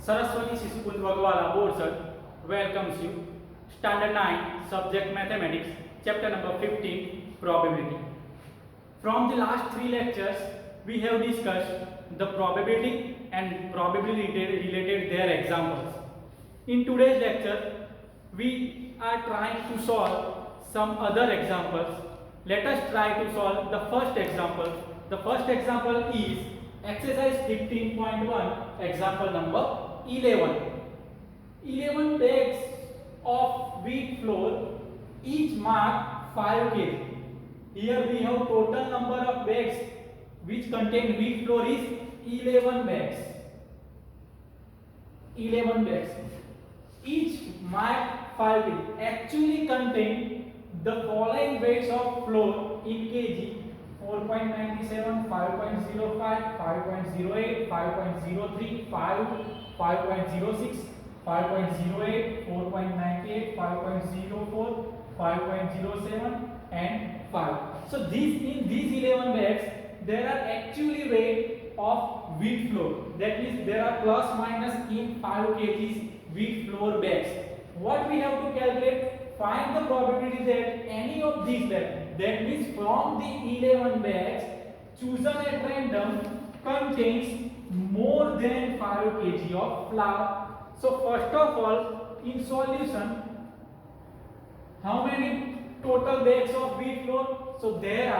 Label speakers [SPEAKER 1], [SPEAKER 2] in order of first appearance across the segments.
[SPEAKER 1] Saraswati Shishuput Bagwala Board Sir welcomes you. Standard 9, Subject Mathematics, Chapter number 15, Probability. From the last 3 lectures, we have discussed the probability and probability related their examples. In today's lecture, we are trying to solve some other examples. Let us try to solve the first example. The first example is exercise 15.1, example number 11. 11 bags of wheat flour, each marked 5 kg. Here we have total number of bags which contain wheat flour is 11 bags. 11 bags. Each marked 5 kg. Actually contain the following weights of flour in kg: 4.97, 5.05, 5.08, 5.03, 5, 5.06, 5.08, 4.98, 5.04, 5.07 and 5. So in these 11 bags there are actually weight of wheat flour. That means there are plus minus in 5 kgs wheat flour bags. What we have to calculate? Find the probability that any of these bags, that means from the 11 bags chosen at random, contains more than 5 kg of flour. So first of all, in solution, how many total bags of wheat flour? So there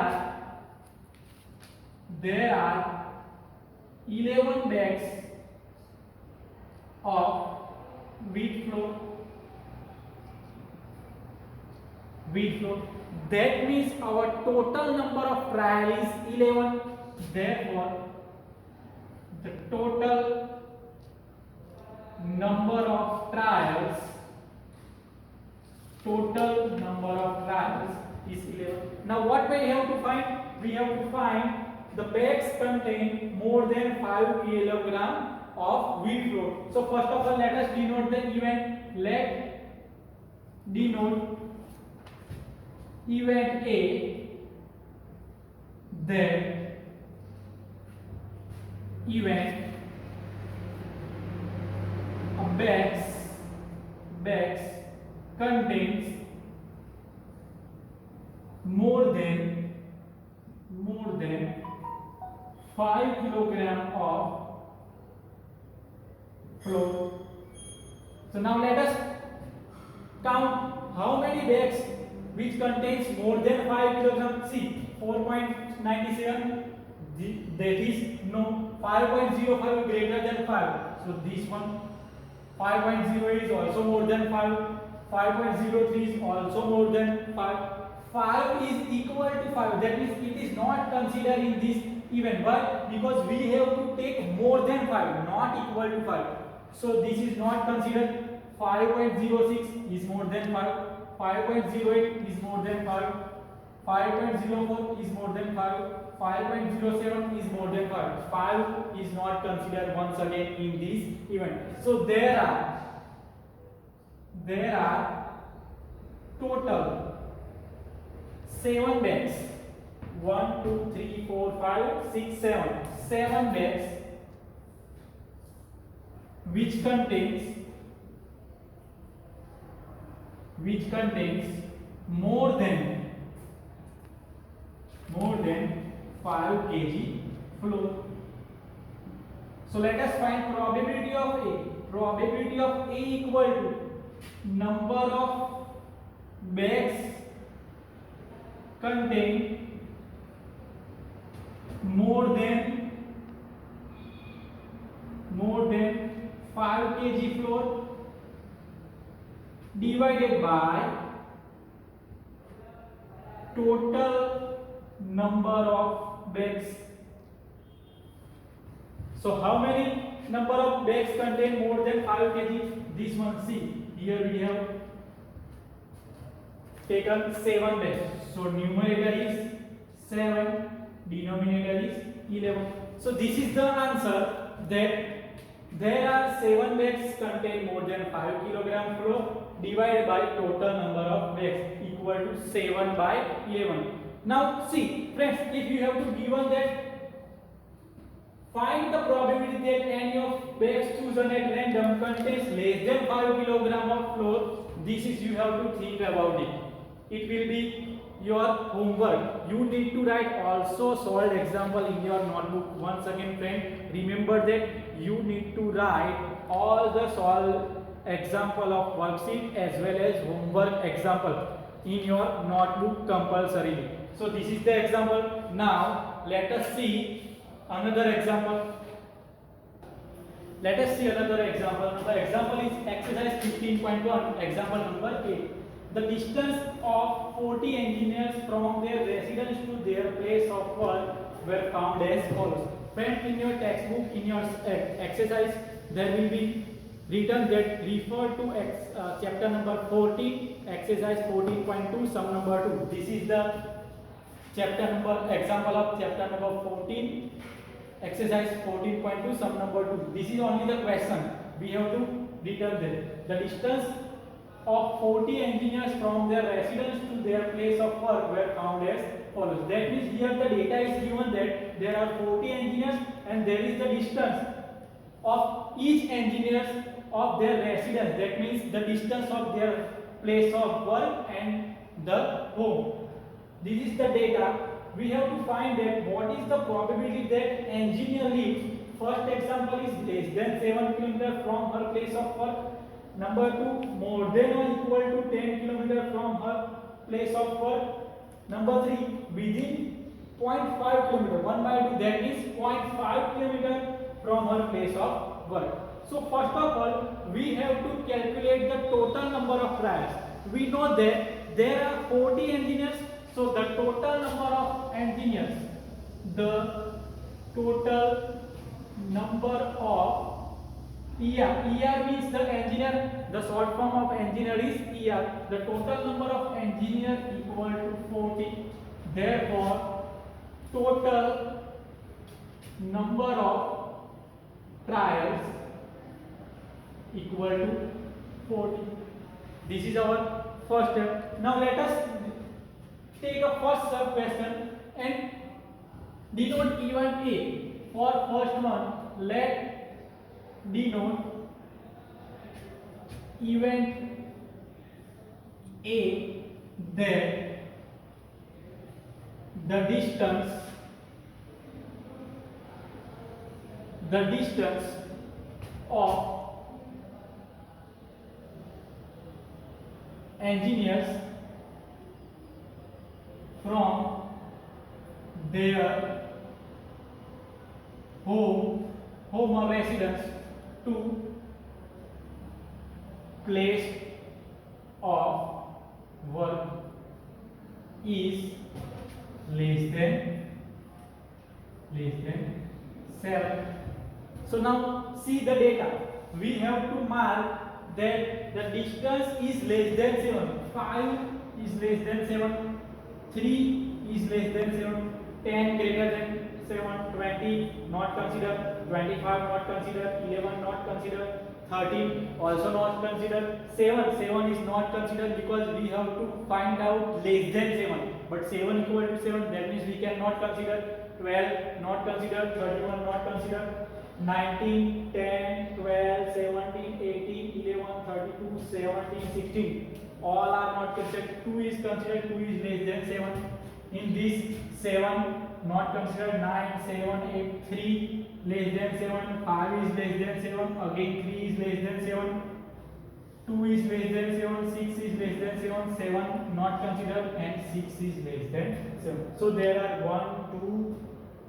[SPEAKER 1] are 11 bags of wheat flour. That means our total number of trials is 11. Therefore, the total number of trials is 11. Now what we have to find? We have to find the bags contain more than 5 kg of wheat flour. So first of all, let us denote the event. Let denote event A, then event bags contains more than 5 kg of flour. So now let us count how many bags which contains more than 5 kg. See, 4.97, that is no, 5.05 greater than 5. So this one, 5.08 is also more than 5. 5.03 is also more than 5. 5 is equal to 5. That means it is not considered in this event. Why? Because we have to take more than 5, not equal to 5. So this is not considered. 5.06 is more than 5. 5.08 is more than 5. 5.04 is more than 5. 5.07 is more than 5. 5 is not considered once again in this event. So there are total 7 bags. 1, 2, 3, 4, 5, 6, 7. 7 bags which contains more than 5 kg flour. So let us find probability of A. Probability of A equal to number of bags contain more than 5 kg flour divided by total number of bags. So how many number of bags contain more than 5 kg? This one, see, here we have taken 7 bags. So numerator is 7, denominator is 11. So this is the answer, that there are 7 bags contain more than 5 kg flour divided by total number of bags equal to 7 by 11. Now see friends, if you have to given that find the probability that any of bags chosen distribution at random contains less than 5 kilogram of flour, this is you have to think about it. It will be your homework. You need to write also solved example in your notebook. Once again friend, remember that you need to write all the solved example of worksheet as well as homework example in your notebook compulsorily. So this is the example. Now let us see another example. Let us see another example. The example is exercise 15.1, example number 8. The distance of 40 engineers from their residence to their place of work were found as follows. Friends, in your textbook, in your exercise, there will be written that refer to chapter number 14, exercise 14.2, sum number 2. This is the chapter number, example of chapter number 14, exercise 14.2, sum number 2. This is only the question. We have to return that. The distance of 40 engineers from their residence to their place of work were found as follows. That means here the data is given that there are 40 engineers and there is the distance of each engineers of their residence. That means the distance of their place of work and the home. This is the data. We have to find that what is the probability that engineer lives. First example is less than 7 km from her place of work. Number 2, more than or equal to 10 km from her place of work. Number 3, within 0.5 km, 1 by 2, that is 0.5 km from her place of work. So first of all, we have to calculate the total number of trials. We know that there are 40 engineers. So the total number of engineers, the total number of ER means the engineer, the short form of engineer is ER. The total number of engineers equal to 40. Therefore, total number of trials equal to 40. This is our first step. Now let us take a first sub question and denote event A. For first one, let denote event A that the distance of engineers from their home or residence to place of work is less than 7. So now see the data. We have to mark that the distance is less than 7. 5 is less than 7. 3 is less than 7. 10 greater than 7. 20 not considered. 25 not considered. 11 not considered. 13 also not considered. 7 is not considered because we have to find out less than 7. But 7 equal to 7, that means we cannot consider. 12 not considered. 31 not considered. 19, 10, 12, 17, 18, 11, 32, 17, 16. All are not considered. 2 is considered. 2 is less than 7. In this 7 not considered. 9, 7, 8, 3 less than 7. 5 is less than 7. Again 3 is less than 7. 2 is less than 7. 6 is less than 7. 7 not considered and 6 is less than 7. So there are 1, 2,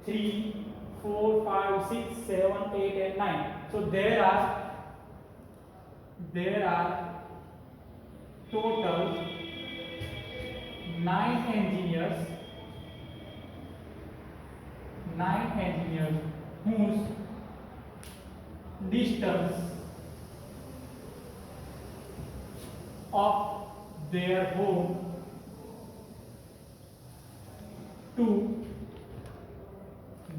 [SPEAKER 1] 3, 4, 5, 6, 7, 8 and 9. So there are total 9 engineers whose distance of their home to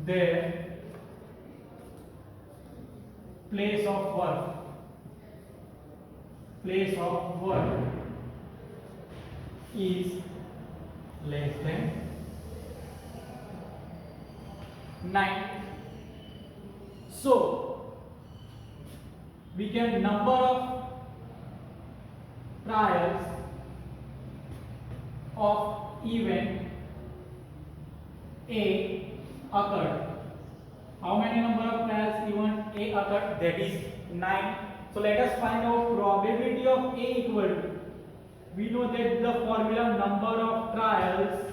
[SPEAKER 1] their place of work is less than 9. So we get number of trials of event A occurred. How many number of trials event A occurred? That is 9. So let us find out probability of A equal to. We know that the formula number of trials.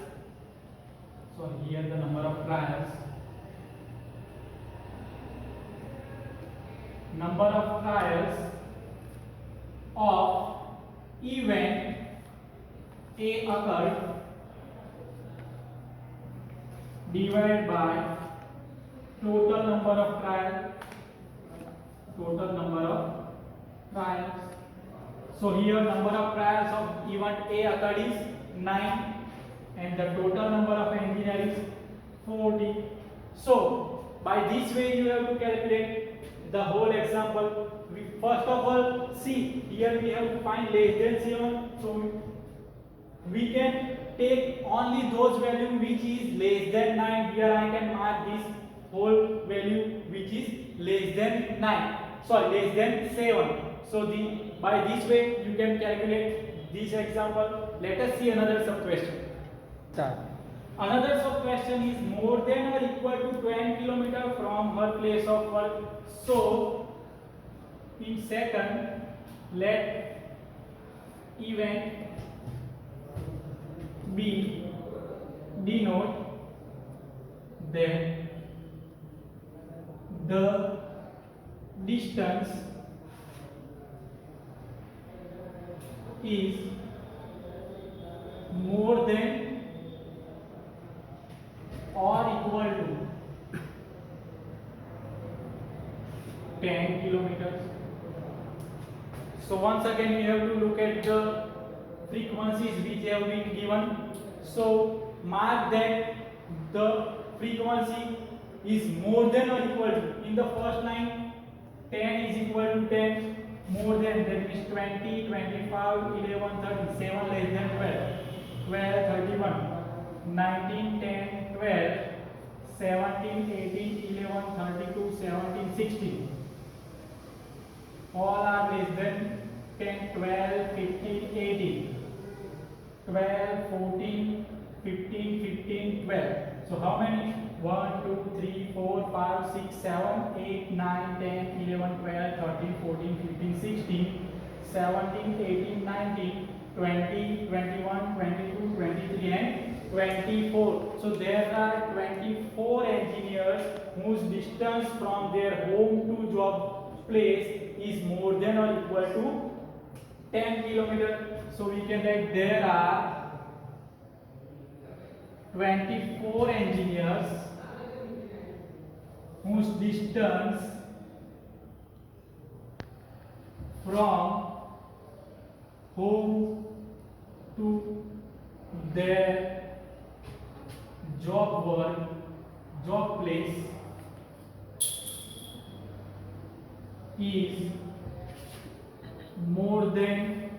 [SPEAKER 1] So here the number of trials. Number of trials of event A occurred divided by total number of trials. Total number of trials. So here number of trials of event A occurred is 9 and the total number of engineers is 40. So by this way you have to calculate the whole example. We first of all see here we have to find less than 7. So we can take only those value which is less than 9. Here I can mark this whole value which is less than 9. Sorry, less than 7. So by this way you can calculate this example. Let us see another sub question. Another sub question is more than or equal to 20 km from her place of work. So in second, let event B denote that the distance is more than or equal to 10 kilometers. So once again we have to look at the frequencies which have been given. So mark that the frequency is more than or equal to. In the first line 10 is equal to 10, more than, that means 20, 25, 11, 30, 7 less than 12, 12, 31, 19, 10, 12, 17, 18, 11, 32, 17, 16. All are less than 10, 12, 15, 18, 12, 14, 15, 15, 12. So how many? 1, 2, 3, 4, 5, 6, 7, 8, 9, 10, 11, 12, 13, 14, 15, 16, 17, 18, 19, 20, 21, 22, 23 and 24. So there are 24 engineers whose distance from their home to job place is more than or equal to 10 kilometers. So we can write there are 24 engineers whose distance from home to their job place is more than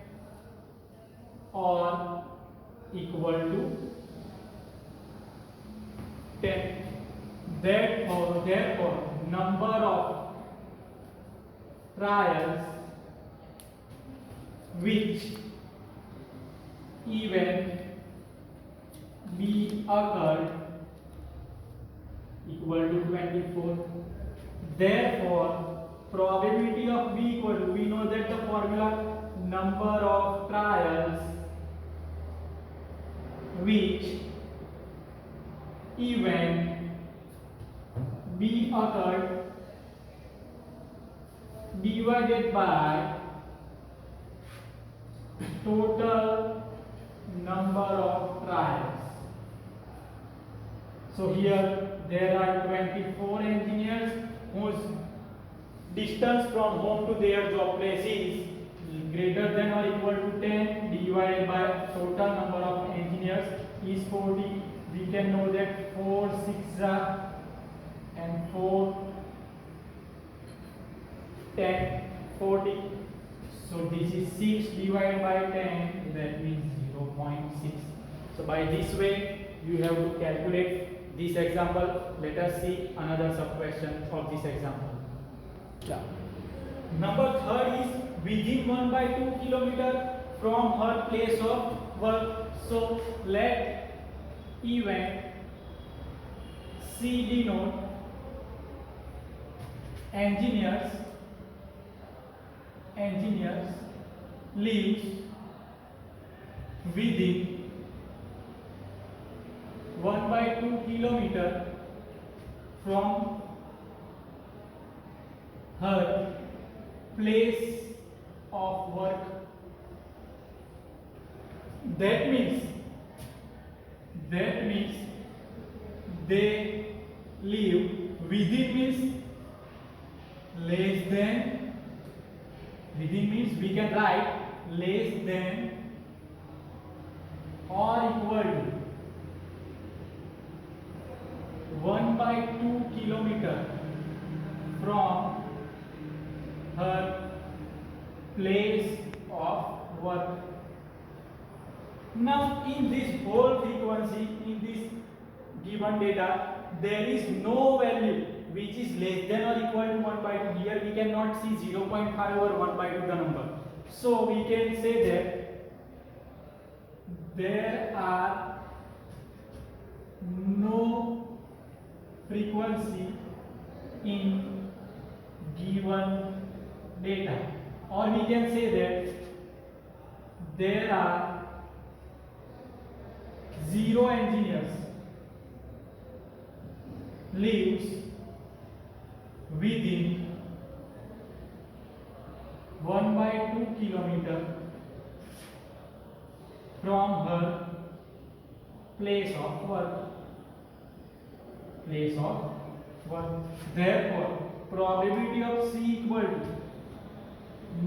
[SPEAKER 1] or equal to 10. Therefore, number of trials which event B occurred equal to 24. Therefore, probability of B equal to, we know that the formula number of trials which event B occurred divided by total number of trials. So here there are 24 engineers whose distance from home to their job place is greater than or equal to 10 divided by total number of engineers is 40. We can know that 4 6 are and 4 10 40. So this is 6 divided by 10, that means 0.6. So by this way you have to calculate this example. Let us see another sub question of this example. Number third is within 1/2 kilometer from her place of work. So let event C denote engineers lives within 1/2 kilometer from her place of work. That means they live within means less than, within means we can write less than or equal to 1/2 kilometer from her place of work. Now in this whole frequency, in this given data, there is no value which is less than or equal to 1/2. Here we cannot see 0.5 or 1/2 the number. So we can say that there are no frequency in given data, or we can say that there are 0 engineers lives within 1/2 kilometer from her place of work. Therefore, probability of C equal to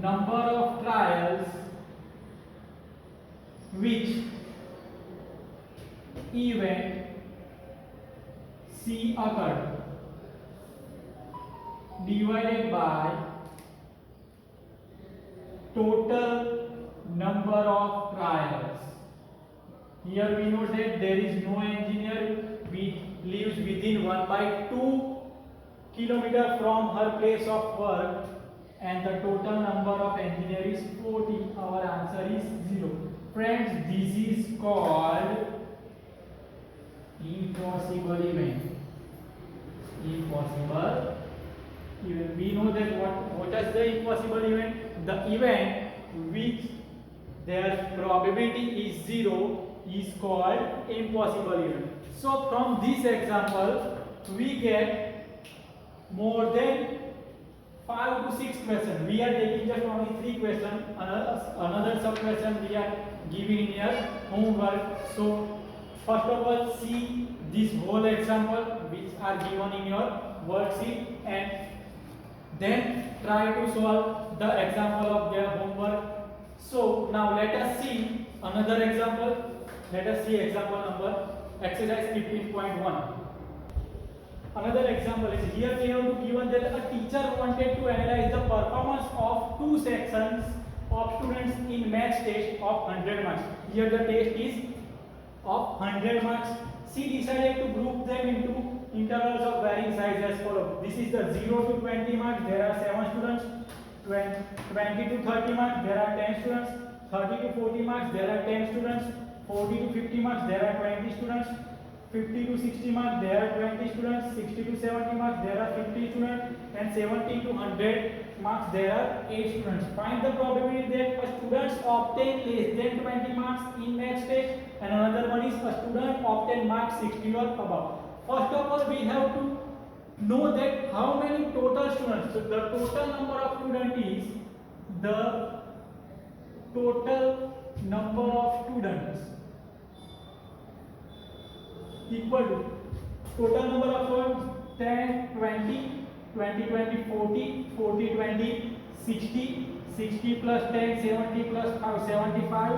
[SPEAKER 1] number of trials which event C occurred divided by total number of trials. Here we know that there is no engineer which lives within 1/2 kilometer from her place of work, and the total number of engineer is 40. Our answer is 0. Friends, this is called impossible event. We know that what is the impossible event? The event which their probability is 0 is called impossible event. So from this example we get more than 5 to 6 questions. We are taking just only 3 questions. Another sub question we are giving in your homework. So first of all, see this whole example which are given in your worksheet, and then try to solve the example of their homework. So now let us see another example. Let us see example number exercise 15.1. Another example is here we have to given that a teacher wanted to analyze the performance of 2 sections of students in maths test of 100 marks. Here the test is of 100 marks. She decided to group them into intervals of varying size as follows. This is the 0 to 20 marks. There are 7 students. 20 to 30 marks. There are 10 students. 30 to 40 marks. There are 10 students. 40 to 50 marks. There are 20 students. 50 to 60 marks. There are 20 students. 60 to 70 marks. There are 50 students. And 70 to 100 marks. There are 8 students. Find the probability that a student obtain less than 20 marks in maths test, and another one is a student obtain marks 60 or above. First of all, we have to know that how many total students. So the total number of students is the total number of students equal to total number of students 10, 20, 20, 20, 40, 40, 20, 60, 60 plus 10, 70 plus 5, 75,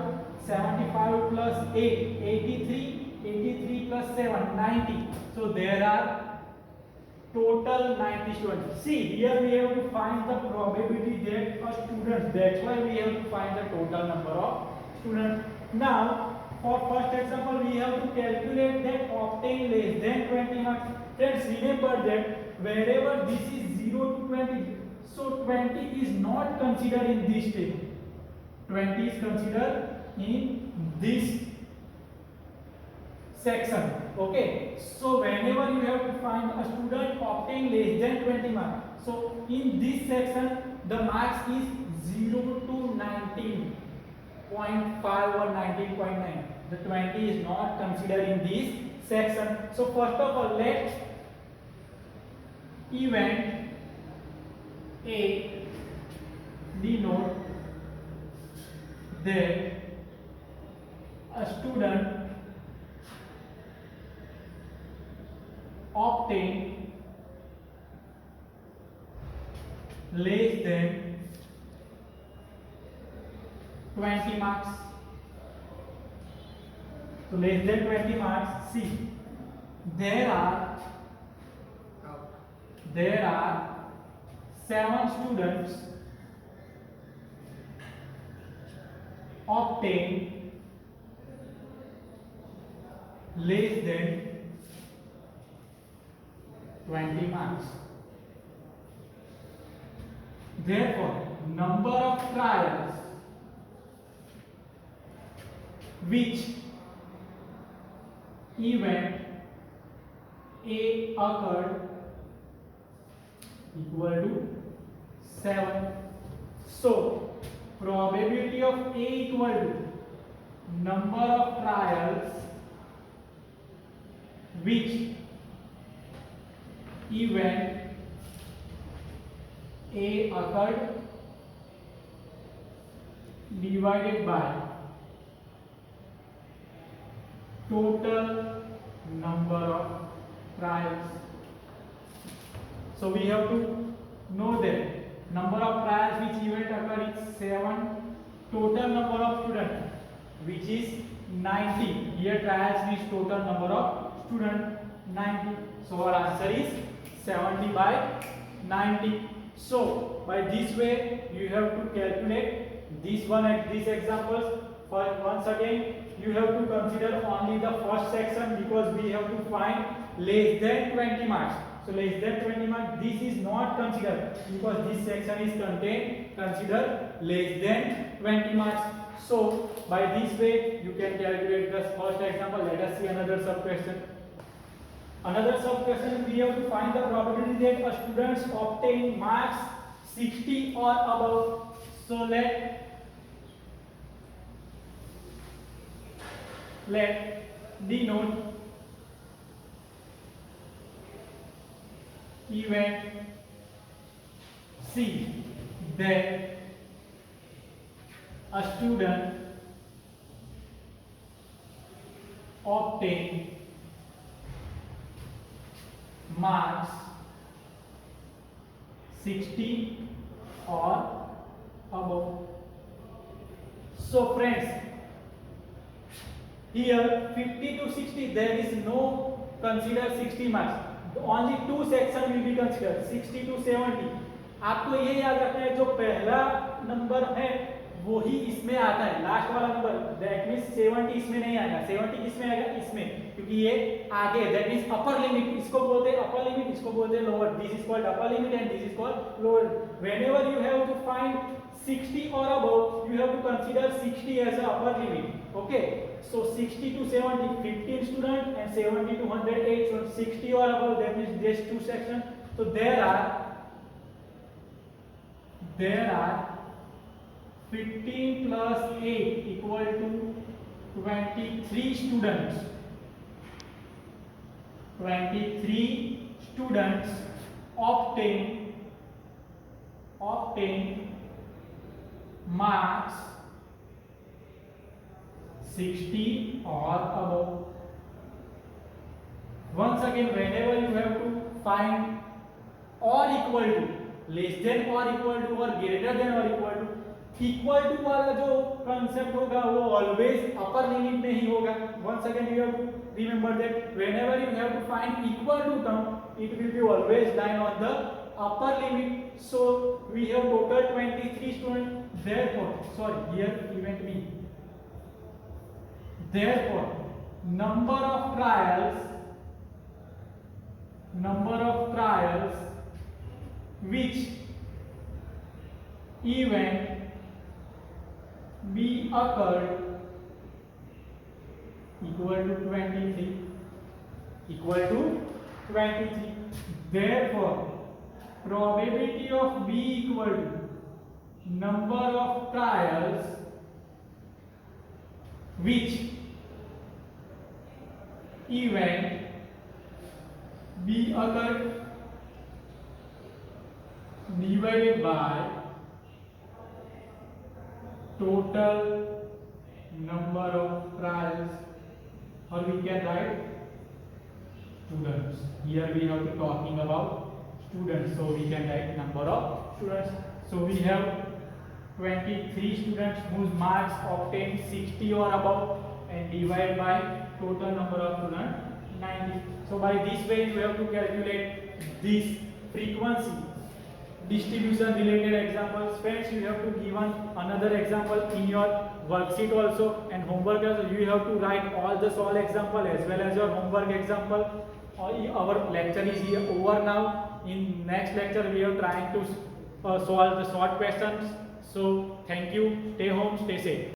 [SPEAKER 1] 75 plus 8, 83, 83 plus 7, 90. So there are total 90 students. See, here we have to find the probability that a student, that's why we have to find the total number of students. Now, for first example, we have to calculate that obtain less than 20 marks. Friends, remember that wherever this is 0 to 20, So 20 is not considered in this table. 20 is considered in this section. Okay, so whenever you have to find a student obtain less than 20 marks, so in this section the marks is 0 to 19.5 or 19.9. The 20 is not considered in this section. So first of all, let event A denote that a student obtain less than 20 marks. So less than 20 marks. See, there are 7 students obtain less than 20 marks. Therefore, number of trials which event A occurred equal to 7. So, probability of A equal to number of trials which event A occurred divided by total number of trials. So we have to know that number of trials which event occur is 7, total number of students which is 90. Here trials means total number of students 90. So our answer is 70 by 90. So by this way you have to calculate this one at these examples. For once again you have to consider only the first section because we have to find less than 20 marks. So less than 20 marks, this is not considered because this section is considered less than 20 marks. So by this way you can calculate the first example. Let us see another sub question. Another sub question, we have to find the probability that a student obtain marks 60 or above. So let denote event C that a student obtain marks 60 or above. So friends, here 50 to 60 there is no consider 60 marks. Only two section will be considered 60 to 70. आपको ये याद रखना है जो पहला number है वो ही इसमें आता है, लास्ट वाला नंबर दैट मींस 70 इसमें नहीं आएगा। 70 किसमें आएगा? इसमें, क्योंकि ये आगे दैट मींस अपर लिमिट, इसको बोलते हैं अपर लिमिट, इसको बोलते हैं lower. This is called upper limit and this is called lower. Whenever you have to find 60 or above, you have to consider 60 as a upper limit. Okay, so 60 to 70, 15 students, and 70 to 108. So 60 or above, that means just two sections. So there are 15 plus 8 equal to 23 students. 23 students obtain marks 60 or above. Once again, whenever you have to find or equal to, less than or equal to or greater than or equal to, equal to वाला जो concept होगा वो always upper limit में ही होगा। Once again you have to remember that whenever you have to find equal to term it will be always line on the upper limit. So we have total 23 students. Therefore, sorry, here event B. Therefore, number of trials which event B occurred equal to 23, equal to 23. Therefore, probability of B equal to number of trials which event B occurred divided by total number of trials, or we can write students. Here we have to talking about students, so we can write number of students. So we have 23 students whose marks obtained 60 or above, and divide by total number of students 90. So by this way you have to calculate this frequency distribution related examples. Friends, you have to given another example in your worksheet also, and homework also. You have to write all the solve example as well as your homework example. Our lecture is here over now. In next lecture we are trying to solve the short questions. So thank you. Stay home, stay safe.